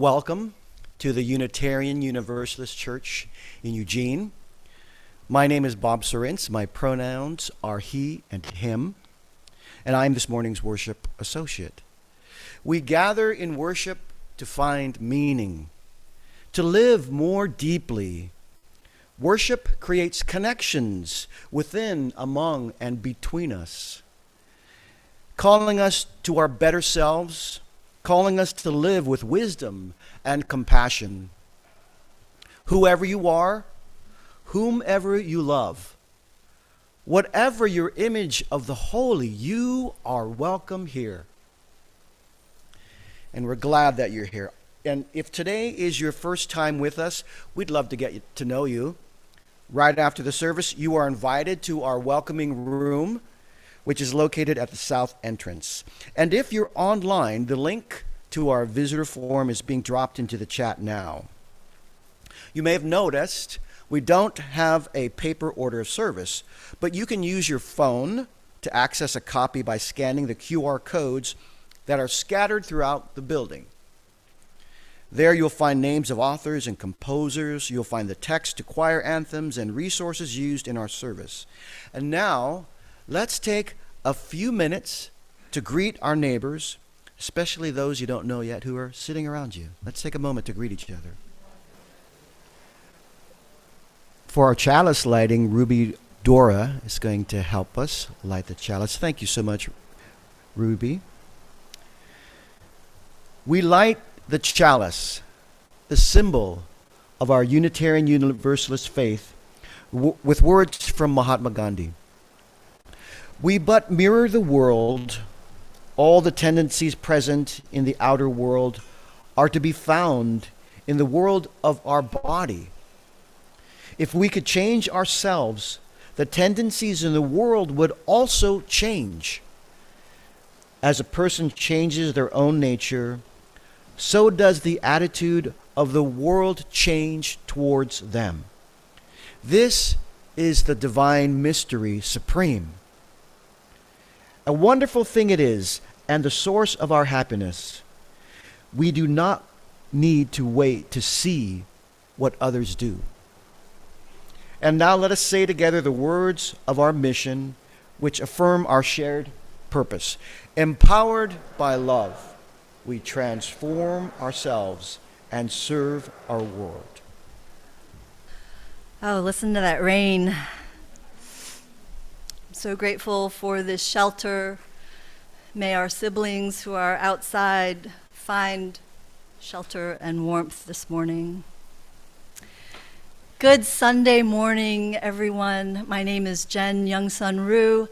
Welcome to the Unitarian Universalist Church in Eugene. My name is Bob Sorintz. My pronouns are he and him, and I'm this morning's worship associate. We gather in worship to find meaning, to live more deeply. Worship creates connections within, among, and between us, calling us to our better selves, calling us to live with wisdom and compassion. Whoever you are, whomever you love, whatever your image of the holy, you are welcome here. And we're glad that you're here. And if today is your first time with us, we'd love to get to know you. Right after the service, you are invited to our welcoming room, which is located at the south entrance. And if you're online, the link to our visitor form is being dropped into the chat now. You may have noticed we don't have a paper order of service, but you can use your phone to access a copy by scanning the QR codes that are scattered throughout the building. There you'll find names of authors and composers. You'll find the text to choir anthems and resources used in our service. And now, let's take a few minutes to greet our neighbors, especially those you don't know yet who are sitting around you. Let's take a moment to greet each other. For our chalice lighting, Ruby Dora is going to help us light the chalice. Thank you so much, Ruby. We light the chalice, the symbol of our Unitarian Universalist faith, with words from Mahatma Gandhi. We but mirror the world. All the tendencies present in the outer world are to be found in the world of our body. If we could change ourselves, the tendencies in the world would also change. As a person changes their own nature, so does the attitude of the world change towards them. This is the divine mystery supreme. A wonderful thing it is, and the source of our happiness. We do not need to wait to see what others do. And now let us say together the words of our mission, which affirm our shared purpose. Empowered by love, we transform ourselves and serve our world. Oh, listen to that rain. So grateful for this shelter. May our siblings who are outside find shelter and warmth this morning. Good Sunday morning, everyone. My name is Jen Youngsun.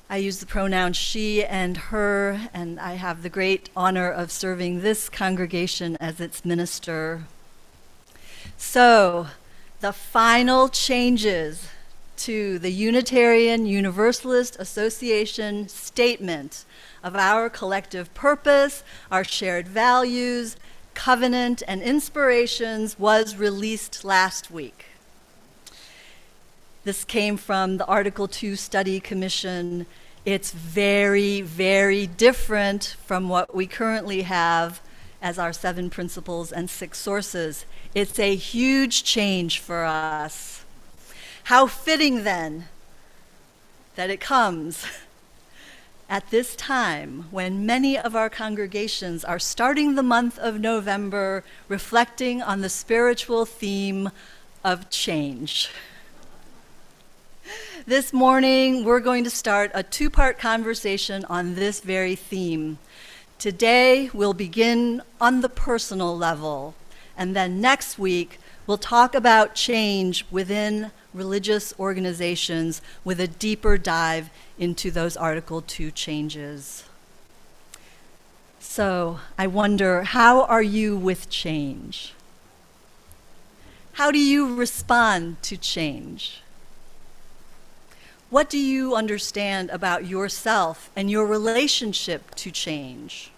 I use the pronouns she and her, and I have the great honor of serving this congregation as its minister. So, the final changes to the Unitarian Universalist Association statement of our collective purpose, our shared values, covenant, and inspirations was released last week. This came from the Article 2 Study Commission. It's very, very different from what we currently have as our 7 principles and 6 sources. It's a huge change for us. How fitting, then, that it comes at this time when many of our congregations are starting the month of November reflecting on the spiritual theme of change. This morning, we're going to start a 2-part conversation on this very theme. Today, we'll begin on the personal level, and then next week, we'll talk about change within religious organizations with a deeper dive into those Article 2 changes. So, I wonder, how are you with change? How do you respond to change? What do you understand about yourself and your relationship to change?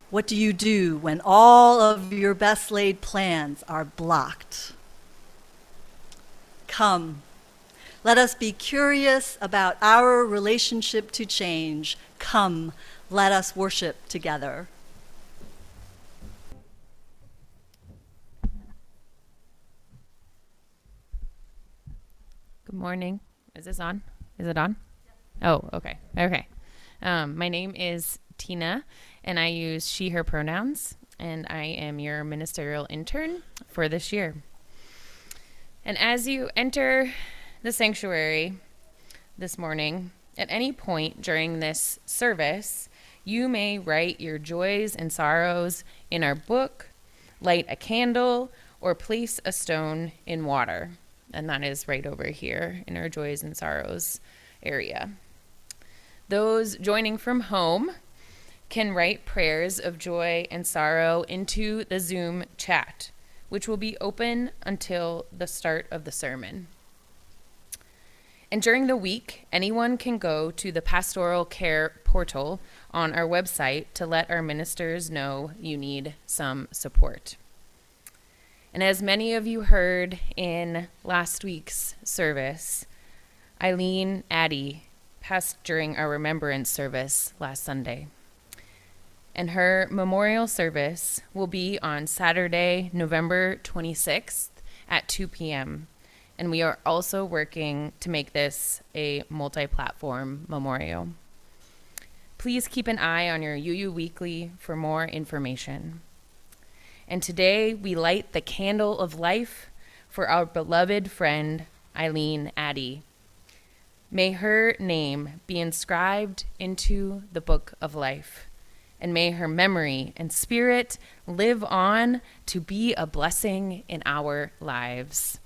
What do you do when all of your best laid plans are blocked? Come, let us be curious about our relationship to change. Come, let us worship together. Morning. Is this on? Is it on? Oh, okay. Okay. My name is Tina, and I use she, her pronouns, and I am your ministerial intern for this year. And as you enter the sanctuary this morning, at any point during this service, you may write your joys and sorrows in our book, light a candle, or place a stone in water. And that is right over here in our joys and sorrows area. Those joining from home can write prayers of joy and sorrow into the Zoom chat, which will be open until the start of the sermon. And during the week, anyone can go to the pastoral care portal on our website to let our ministers know you need some support. And as many of you heard in last week's service, Eileen Addy passed during our remembrance service last Sunday. And her memorial service will be on Saturday, November 26th at 2 p.m. And we are also working to make this a multi-platform memorial. Please keep an eye on your UU Weekly for more information. And today we light the candle of life for our beloved friend, Eileen Addy. May her name be inscribed into the book of life, and may her memory and spirit live on to be a blessing in our lives.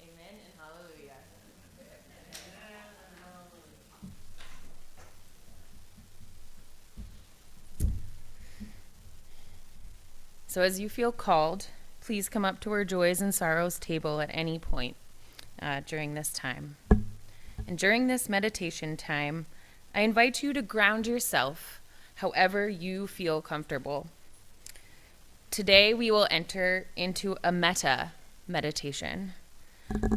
Amen and hallelujah. So as you feel called, please come up to our joys and sorrows table at any point during this time. And during this meditation time, I invite you to ground yourself however you feel comfortable. Today we will enter into a metta meditation.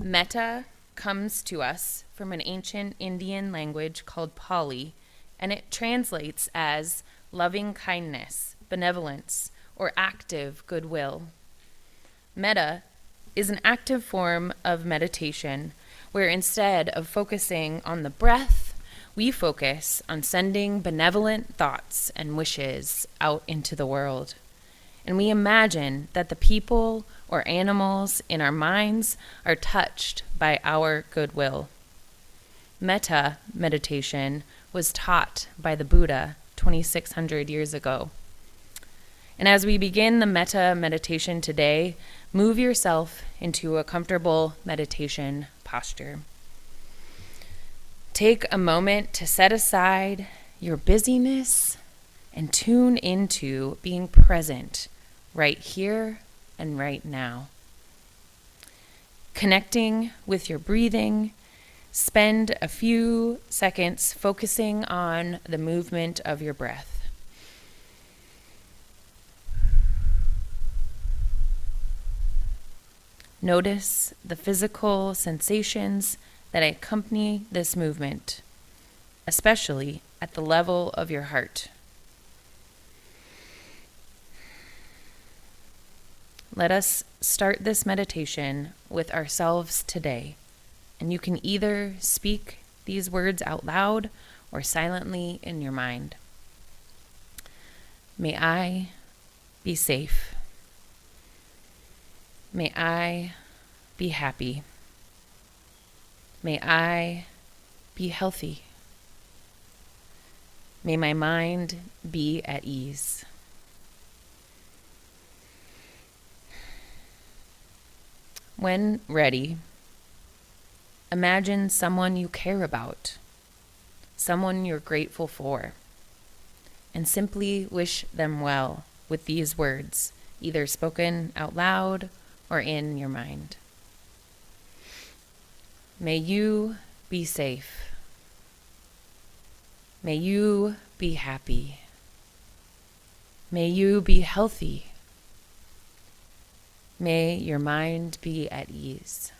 Metta comes to us from an ancient Indian language called Pali, and it translates as loving kindness, benevolence, or active goodwill. Metta is an active form of meditation where instead of focusing on the breath, we focus on sending benevolent thoughts and wishes out into the world. And we imagine that the people or animals in our minds are touched by our goodwill. Metta meditation was taught by the Buddha 2,600 years ago. And as we begin the metta meditation today, move yourself into a comfortable meditation posture. Take a moment to set aside your busyness and tune into being present right here and right now. Connecting with your breathing, spend a few seconds focusing on the movement of your breath. Notice the physical sensations that accompany this movement, especially at the level of your heart. Let us start this meditation with ourselves today, and you can either speak these words out loud or silently in your mind. May I be safe. May I be happy. May I be healthy. May my mind be at ease. When ready, imagine someone you care about, someone you're grateful for, and simply wish them well with these words, either spoken out loud or in your mind. May you be safe. May you be happy. May you be healthy. May your mind be at ease.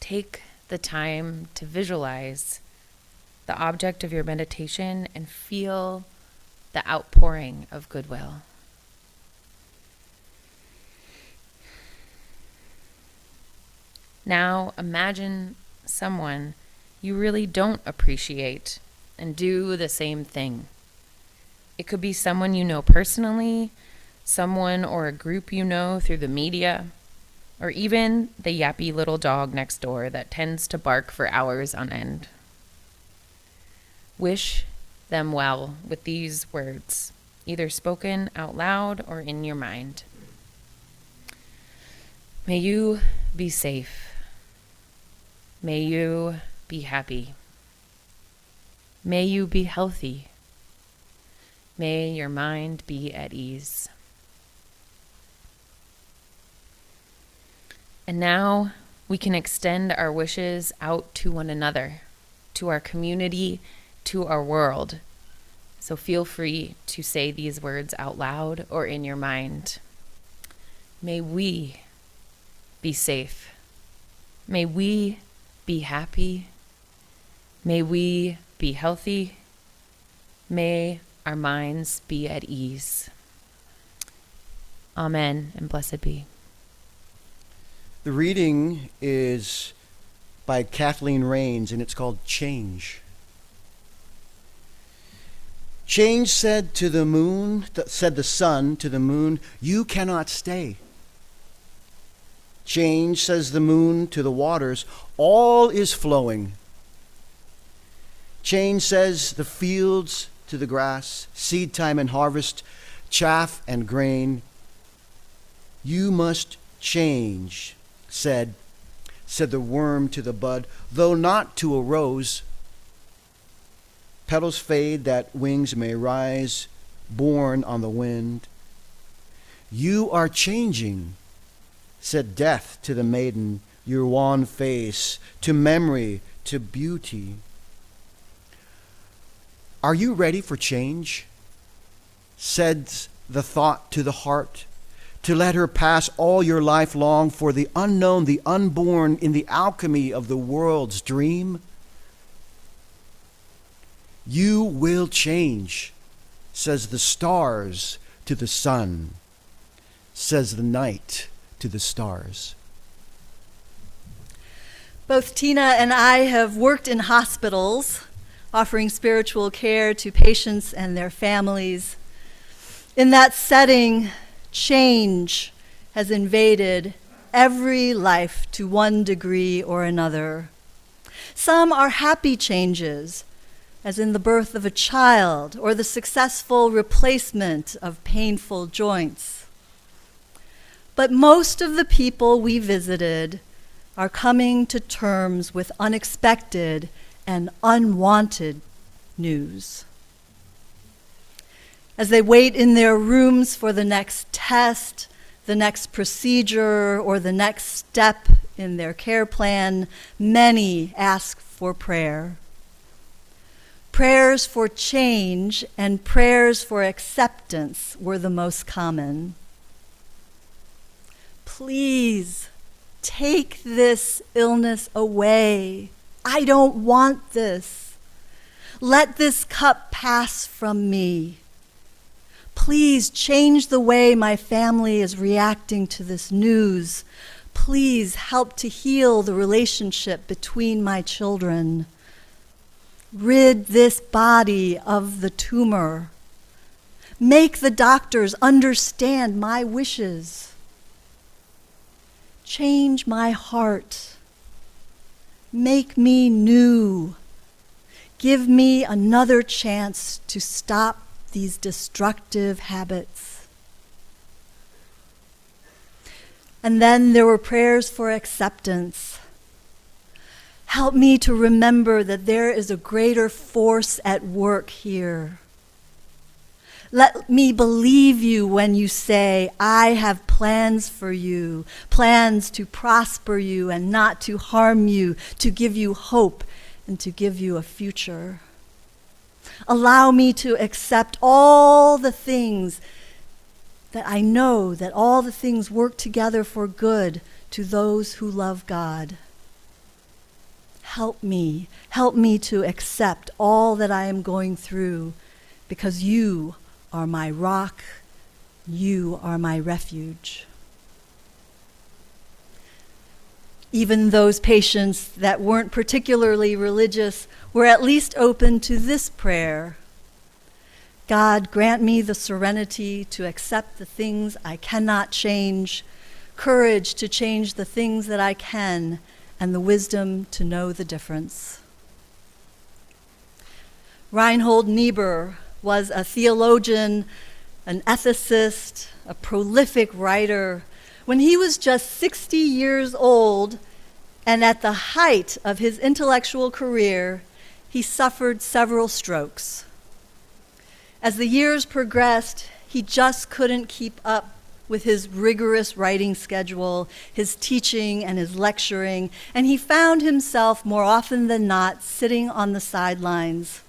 Take the time to visualize the object of your meditation and feel the outpouring of goodwill. Now imagine someone you really don't appreciate and do the same thing. It could be someone you know personally, someone or a group you know through the media, or even the yappy little dog next door that tends to bark for hours on end. Wish them well with these words, either spoken out loud or in your mind. May you be safe. May you be happy. May you be healthy. May your mind be at ease. And now we can extend our wishes out to one another, to our community, to our world. So feel free to say these words out loud or in your mind. May we be safe. May we be happy. May we be healthy. May our minds be at ease. Amen and blessed be. The reading is by Kathleen Rains, and it's called Change. Change said to the moon, said the sun to the moon, "You cannot stay." Change says the moon to the waters, "All is flowing." Change says the fields to the grass, seed time and harvest, chaff and grain. "You must change," said the worm to the bud, though not to a rose. Petals fade that wings may rise, borne on the wind. "You are changing," said death to the maiden, your wan face, to memory, to beauty. "Are you ready for change?" said the thought to the heart, to let her pass all your life long for the unknown, the unborn, in the alchemy of the world's dream? "You will change," says the stars to the sun, says the night to the stars. Both Tina and I have worked in hospitals, offering spiritual care to patients and their families. In that setting, change has invaded every life to one degree or another. Some are happy changes, as in the birth of a child or the successful replacement of painful joints. But most of the people we visited are coming to terms with unexpected and unwanted news. As they wait in their rooms for the next test, the next procedure, or the next step in their care plan, many ask for prayer. Prayers for change and prayers for acceptance were the most common. "Please, take this illness away. I don't want this. Let this cup pass from me. Please change the way my family is reacting to this news. Please help to heal the relationship between my children. Rid this body of the tumor. Make the doctors understand my wishes. Change my heart. Make me new. Give me another chance to stop these destructive habits." And then there were prayers for acceptance. "Help me to remember that there is a greater force at work here. Let me believe you when you say, I have plans for you, plans to prosper you and not to harm you, to give you hope and to give you a future. Allow me to accept all the things that I know that all the things work together for good to those who love God. Help me to accept all that I am going through, because you are my rock, you are my refuge. Even those patients that weren't particularly religious were at least open to this prayer. God, grant me the serenity to accept the things I cannot change, courage to change the things that I can, and the wisdom to know the difference. Reinhold Niebuhr was a theologian, an ethicist, a prolific writer. When he was just 60 years old and at the height of his intellectual career, he suffered several strokes. As the years progressed, he just couldn't keep up with his rigorous writing schedule, his teaching and his lecturing, and he found himself more often than not sitting on the sidelines.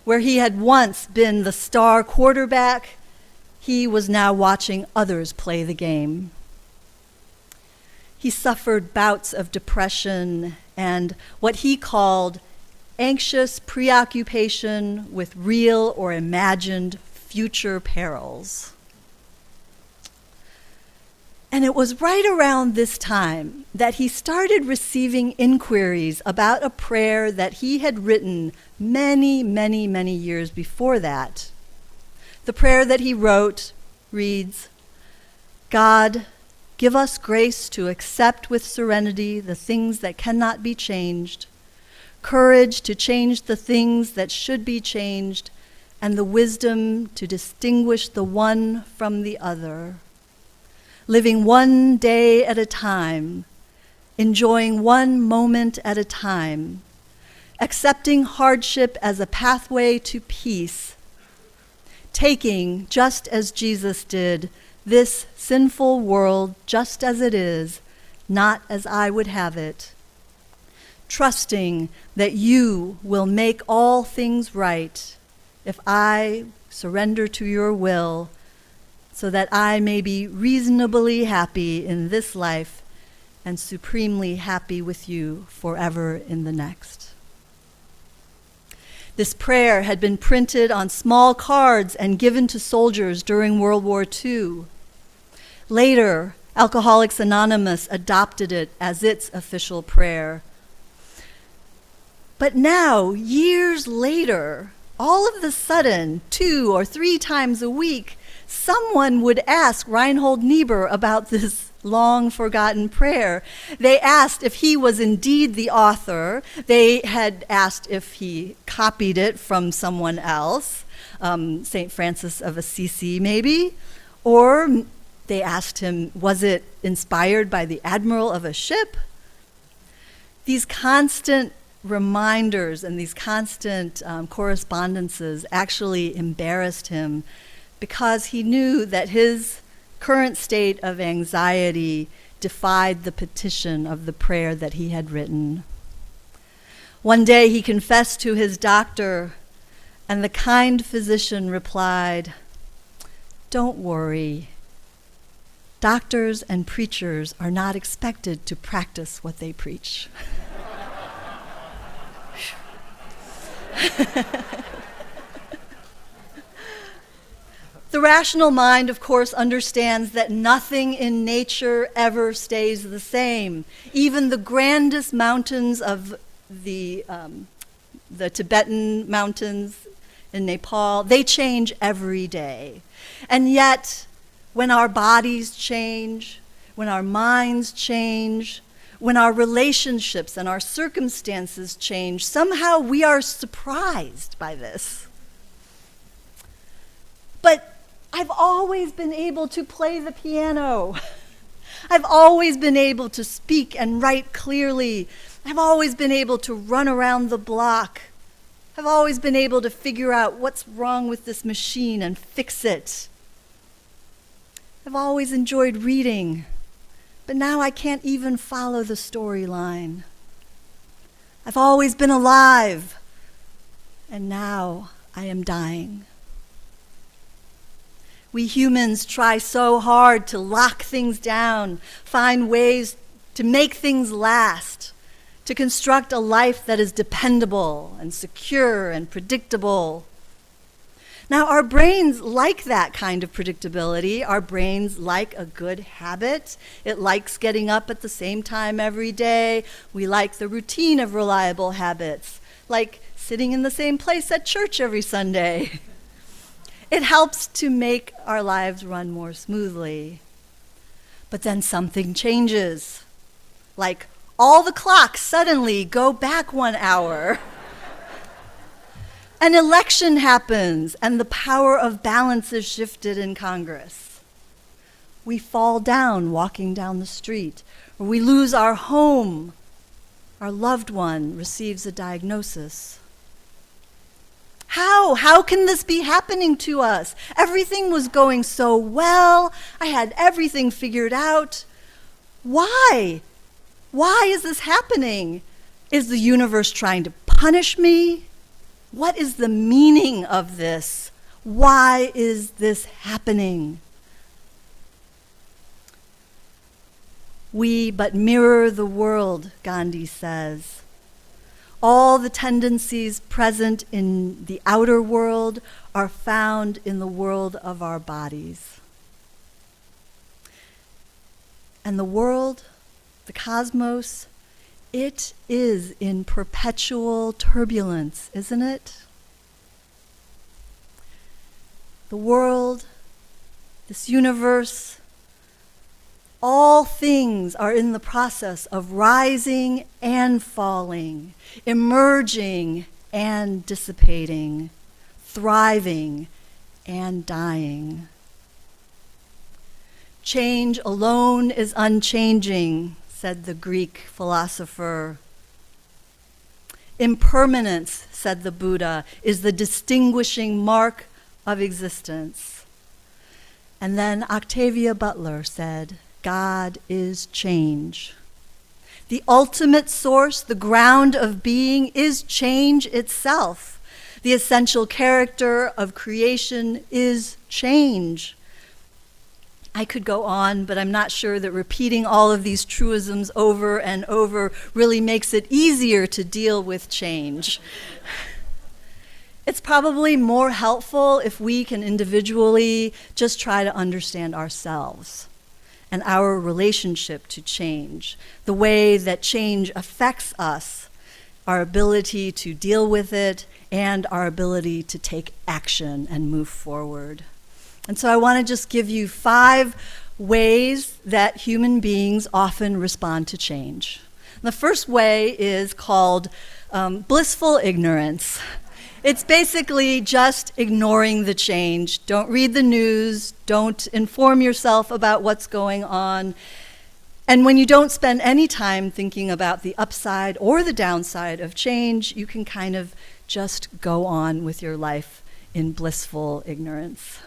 Where he had once been the star quarterback, he was now watching others play the game. He suffered bouts of depression and what he called anxious preoccupation with real or imagined future perils. And it was right around this time that he started receiving inquiries about a prayer that he had written many, many, many years before that. The prayer that he wrote reads, God, give us grace to accept with serenity the things that cannot be changed, courage to change the things that should be changed, and the wisdom to distinguish the one from the other. Living one day at a time, enjoying one moment at a time, accepting hardship as a pathway to peace, taking, just as Jesus did, this sinful world just as it is, not as I would have it, trusting that you will make all things right if I surrender to your will, so that I may be reasonably happy in this life and supremely happy with you forever in the next. This prayer had been printed on small cards and given to soldiers during World War II. Later, Alcoholics Anonymous adopted it as its official prayer. But now, years later, all of a sudden, 2 or 3 times a week, someone would ask Reinhold Niebuhr about this long-forgotten prayer. They asked if he was indeed the author. They had asked if he copied it from someone else, St. Francis of Assisi maybe, or they asked him, was it inspired by the admiral of a ship? These constant reminders and these constant correspondences actually embarrassed him, because he knew that his current state of anxiety defied the petition of the prayer that he had written. One day he confessed to his doctor, and the kind physician replied, "Don't worry. Doctors and preachers are not expected to practice what they preach." The rational mind, of course, understands that nothing in nature ever stays the same. Even the grandest mountains of the Tibetan mountains in Nepal, they change every day. And yet, when our bodies change, when our minds change, when our relationships and our circumstances change, somehow we are surprised by this. But I've always been able to play the piano. I've always been able to speak and write clearly. I've always been able to run around the block. I've always been able to figure out what's wrong with this machine and fix it. I've always enjoyed reading, but now I can't even follow the storyline. I've always been alive, and now I am dying. We humans try so hard to lock things down, find ways to make things last, to construct a life that is dependable and secure and predictable. Now, our brains like that kind of predictability. Our brains like a good habit. It likes getting up at the same time every day. We like the routine of reliable habits, like sitting in the same place at church every Sunday. It helps to make our lives run more smoothly. But then something changes, like all the clocks suddenly go back 1 hour. An election happens, and the power of balance is shifted in Congress. We fall down walking down the street, or we lose our home. Our loved one receives a diagnosis. How can this be happening to us? Everything was going so well. I had everything figured out. Why? Why is this happening? Is the universe trying to punish me? What is the meaning of this? Why is this happening? We but mirror the world, Gandhi says. All the tendencies present in the outer world are found in the world of our bodies. And the world, the cosmos, it is in perpetual turbulence, isn't it? The world, this universe, all things are in the process of rising and falling, emerging and dissipating, thriving and dying. Change alone is unchanging, said the Greek philosopher. Impermanence, said the Buddha, is the distinguishing mark of existence. And then Octavia Butler said, God is change. The ultimate source, the ground of being, is change itself. The essential character of creation is change. I could go on, but I'm not sure that repeating all of these truisms over and over really makes it easier to deal with change. It's probably more helpful if we can individually just try to understand ourselves and our relationship to change, the way that change affects us, our ability to deal with it, and our ability to take action and move forward. And so I want to just give you 5 ways that human beings often respond to change. The first way is called blissful ignorance. It's basically just ignoring the change. Don't read the news, don't inform yourself about what's going on. And when you don't spend any time thinking about the upside or the downside of change, you can kind of just go on with your life in blissful ignorance.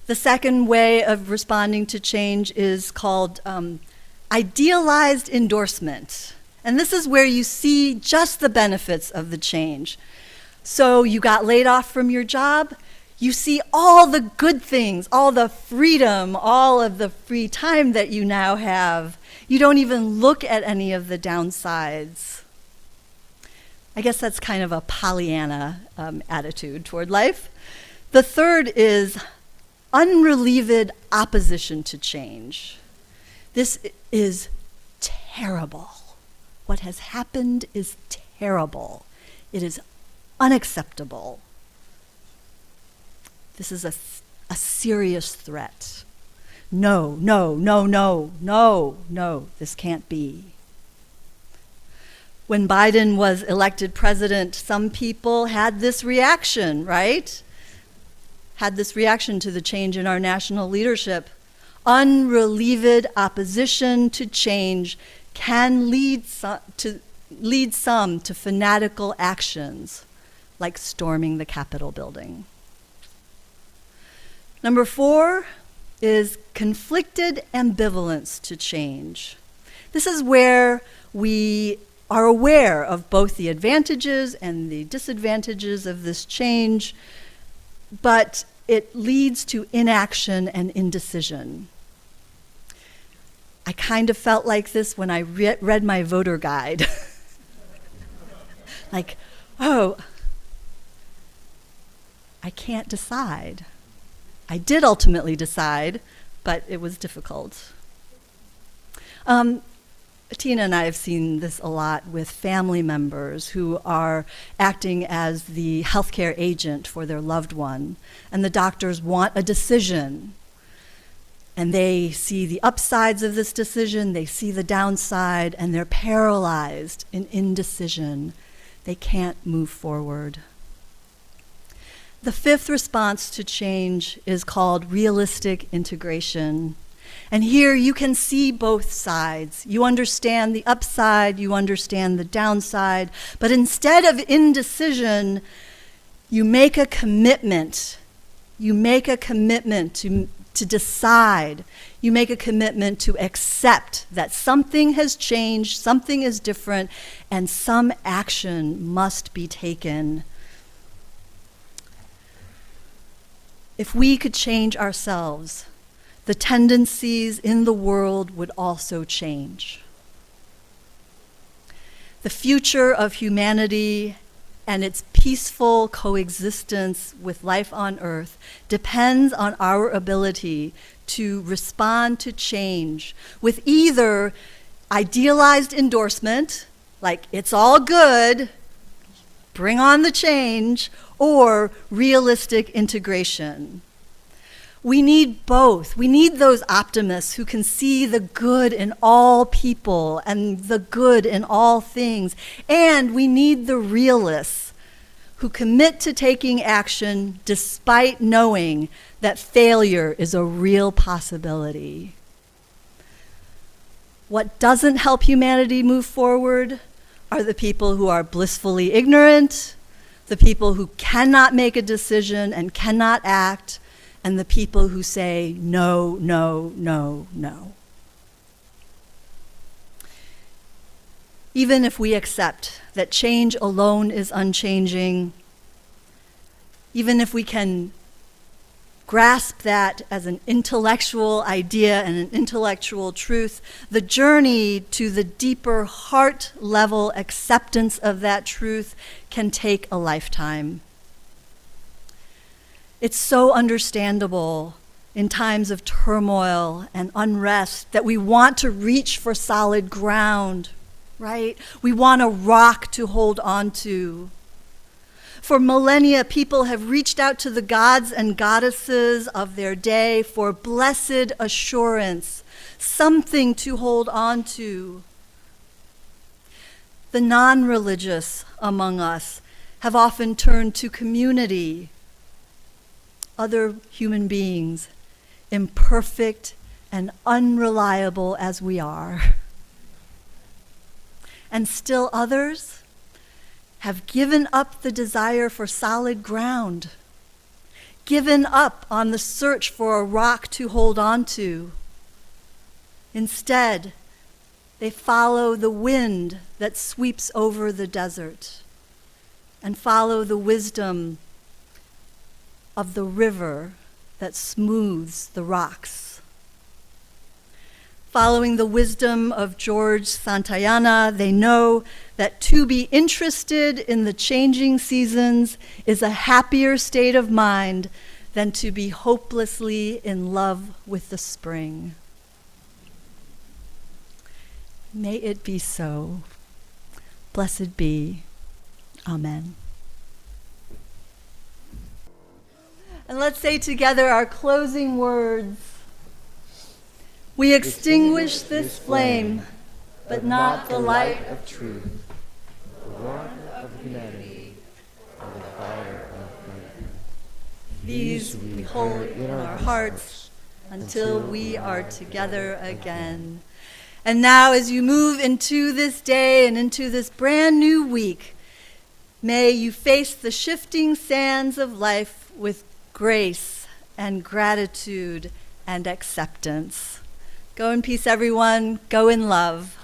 The second way of responding to change is called idealized endorsement. And this is where you see just the benefits of the change. So you got laid off from your job, you see all the good things, all the freedom, all of the free time that you now have. You don't even look at any of the downsides. I guess that's kind of a Pollyanna attitude toward life. The third is unrelieved opposition to change. This is terrible. What has happened is terrible. It is unacceptable. This is a serious threat. No, this can't be. When Biden was elected president, some people had this reaction, right? Had this reaction to the change in our national leadership. Unrelieved opposition to change can lead to lead some to fanatical actions like storming the Capitol building. Number 4 is conflicted ambivalence to change. This is where we are aware of both the advantages and the disadvantages of this change, but it leads to inaction and indecision. I kind of felt like this when I read my voter guide. Like, oh, I can't decide. I did ultimately decide, but it was difficult. Tina and I have seen this a lot with family members who are acting as the healthcare agent for their loved one, and the doctors want a decision. And they see the upsides of this decision, they see the downside, and they're paralyzed in indecision. They can't move forward. The 5th response to change is called realistic integration. And here you can see both sides. You understand the upside, you understand the downside, but instead of indecision, you make a commitment. You make a commitment to decide. You make a commitment to accept that something has changed, something is different, and some action must be taken. If we could change ourselves, the tendencies in the world would also change. The future of humanity and its peaceful coexistence with life on Earth depends on our ability to respond to change with either idealized endorsement, like it's all good, bring on the change, or realistic integration. We need both. We need those optimists who can see the good in all people and the good in all things. And we need the realists who commit to taking action despite knowing that failure is a real possibility. What doesn't help humanity move forward are the people who are blissfully ignorant, the people who cannot make a decision and cannot act, and the people who say no, no, no, no. Even if we accept that change alone is unchanging, even if we can grasp that as an intellectual idea and an intellectual truth, the journey to the deeper heart level acceptance of that truth can take a lifetime. It's so understandable in times of turmoil and unrest that we want to reach for solid ground, right? We want a rock to hold on to. For millennia, people have reached out to the gods and goddesses of their day for blessed assurance, something to hold on to. The non-religious among us have often turned to community, other human beings, imperfect and unreliable as we are. And still others have given up the desire for solid ground, given up on the search for a rock to hold on to. Instead, they follow the wind that sweeps over the desert and follow the wisdom of the river that smooths the rocks. Following the wisdom of George Santayana, they know that to be interested in the changing seasons is a happier state of mind than to be hopelessly in love with the spring. May it be so. Blessed be. Amen. And let's say together our closing words. We extinguish this flame, but not the light of truth, the warmth of humanity, and the fire of life. These we hold in our hearts until we are together again. And now, as you move into this day and into this brand new week, may you face the shifting sands of life with grace and gratitude and acceptance. Go in peace, everyone. Go in love.